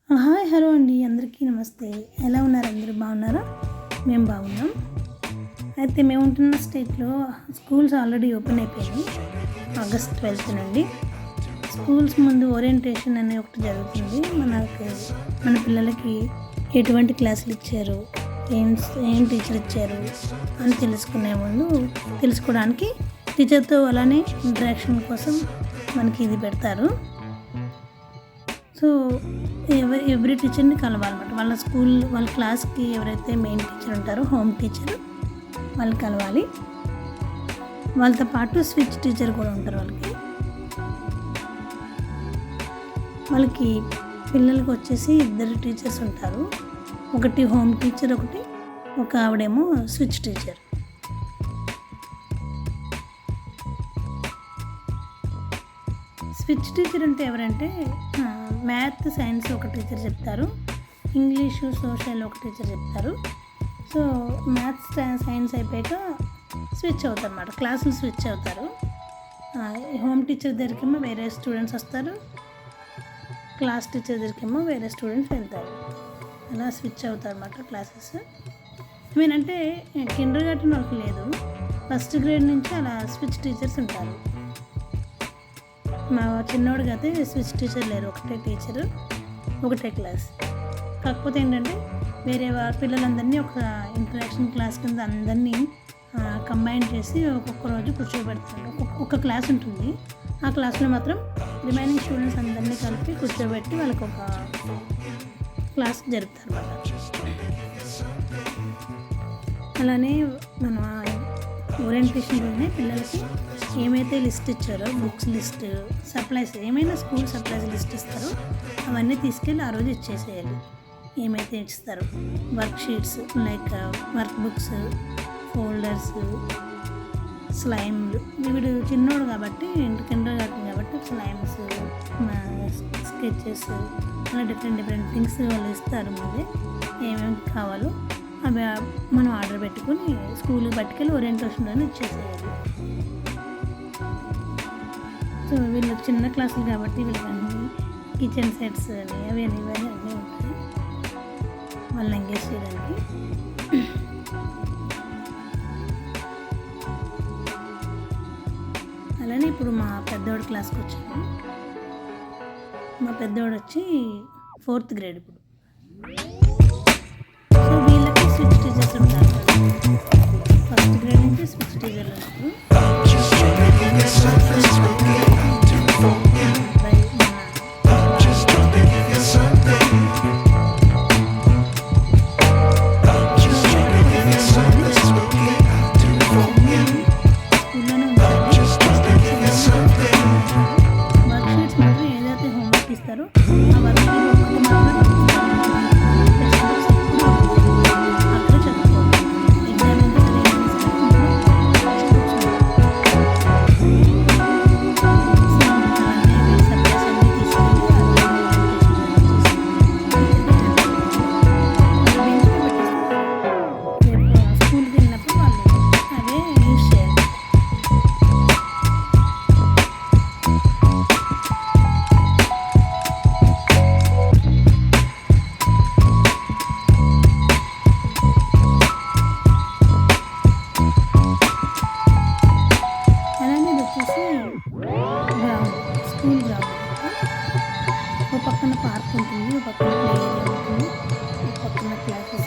Hi hello అండి, అందరికీ నమస్తే. ఎలా ఉన్నారు? అందరూ బాగున్నారా? మేము బాగున్నాం. అయితే మేము ఉంటున్న స్టేట్లో స్కూల్స్ ఆల్రెడీ ఓపెన్ అయిపోయినాయి. ఆగస్ట్ 12 నుండి స్కూల్స్ ముందు ఓరియంటేషన్ అనే ఒకటి జరుగుతుంది. మన పిల్లలకి ఎటువంటి క్లాసులు ఇచ్చారు, ఏం టీచర్ ఇచ్చారు అని తెలుసుకోవడానికి టీచర్తో అలానే ఇంటరాక్షన్ కోసం మనకి ఇది పెడతారు. సో ఎవ్రీ టీచర్ని కలవాలన్నమాట. వాళ్ళ క్లాస్కి ఎవరైతే మెయిన్ టీచర్ ఉంటారో, హోమ్ టీచర్, వాళ్ళు కలవాలి. వాళ్ళతో పాటు స్విచ్ టీచర్ కూడా ఉంటారు. వాళ్ళకి పిల్లలకి వచ్చేసి 2 టీచర్స్ ఉంటారు. ఒకటి హోమ్ టీచర్, ఒక ఆవిడేమో స్విచ్ టీచర్. స్విచ్ టీచర్ అంటే ఎవరంటే మ్యాథ్, సైన్స్ ఒక టీచర్ చెప్తారు, ఇంగ్లీషు, సోషల్ ఒక టీచర్ చెప్తారు. సో మ్యాథ్స్, సైన్స్ అయిపోయాక స్విచ్ అవుతారు అన్నమాట, క్లాసులు స్విచ్ అవుతారు. హోమ్ టీచర్ దగ్గరికేమో వేరే స్టూడెంట్స్ వస్తారు, క్లాస్ టీచర్ దగ్గరికేమో వేరే స్టూడెంట్స్ వెళ్తారు. అలా స్విచ్ అవుతారు అన్నమాట క్లాసెస్. అంటే కిండర్ గార్టెన్ వాళ్ళకి లేదు, ఫస్ట్ గ్రేడ్ నుంచి అలా స్విచ్ టీచర్స్ ఉంటారు. మా చిన్నోడికి అయితే స్విచ్ టీచర్ లేరు, ఒకటే టీచరు, ఒకటే క్లాస్. కాకపోతే ఏంటంటే వేరే పిల్లలందరినీ ఒక ఇంటరాక్షన్ క్లాస్ కింద అందరినీ కంబైన్ చేసి ఒక్కొక్క రోజు కూర్చోబెడతారు. ఒక్కొక్క క్లాస్ ఉంటుంది. ఆ క్లాస్లో మాత్రం రిమైనింగ్ స్టూడెంట్స్ అందరినీ కలిపి కూర్చోబెట్టి వాళ్ళకి ఒక క్లాస్ జరుపుతారు అన్నమాట. అలానే మన ఓరియంటేషన్లోనే పిల్లలకి ఏమైతే లిస్ట్ ఇచ్చారో, బుక్స్ లిస్ట్, సప్లైస్, ఏమైనా స్కూల్ సప్లైస్ లిస్ట్ ఇస్తారో అవన్నీ తీసుకెళ్ళి ఆ రోజు ఇచ్చేసేయాలి. ఏమైతే ఇస్తారో work sheets, like work books, folders, స్లైమ్లు. వీడు చిన్నోడు కాబట్టి, కిండర్ గార్టెన్ కాబట్టి స్లైమ్స్, స్కెచెస్, అలా డిఫరెంట్ థింగ్స్ వాళ్ళు ఇస్తారు. ముందే ఏమేమి కావాలో అవి మనం ఆర్డర్ పెట్టుకుని స్కూల్కి పట్టుకెళ్ళి ఓరియంటేషన్లోనే ఇచ్చేసేయాలి. సో వీళ్ళు చిన్న క్లాసులు కాబట్టి వీళ్ళకి అన్నీ కిచెన్ సెట్స్ అని అవి అన్నీ ఉంటాయి వాళ్ళని ఎంగేజ్ చేయడానికి. అలానే ఇప్పుడు మా పెద్దోడు క్లాస్కి వచ్చాము. మా పెద్దోడు వచ్చి 4th గ్రేడ్ ఇప్పుడు. సో వీళ్ళకి స్విచ్ టీచర్స్ ఉంటారు. ఫస్ట్ గ్రేడ్ నుంచి స్విచ్ టీచర్లు ఉంటారు. స్కూల్ గ్రౌండ్, ఒక పక్కన పార్క్ ఉంటుంది, ఒక పక్కన ప్లే ఏరియా ఉంటుంది, ఒక పక్కన క్లాసెస్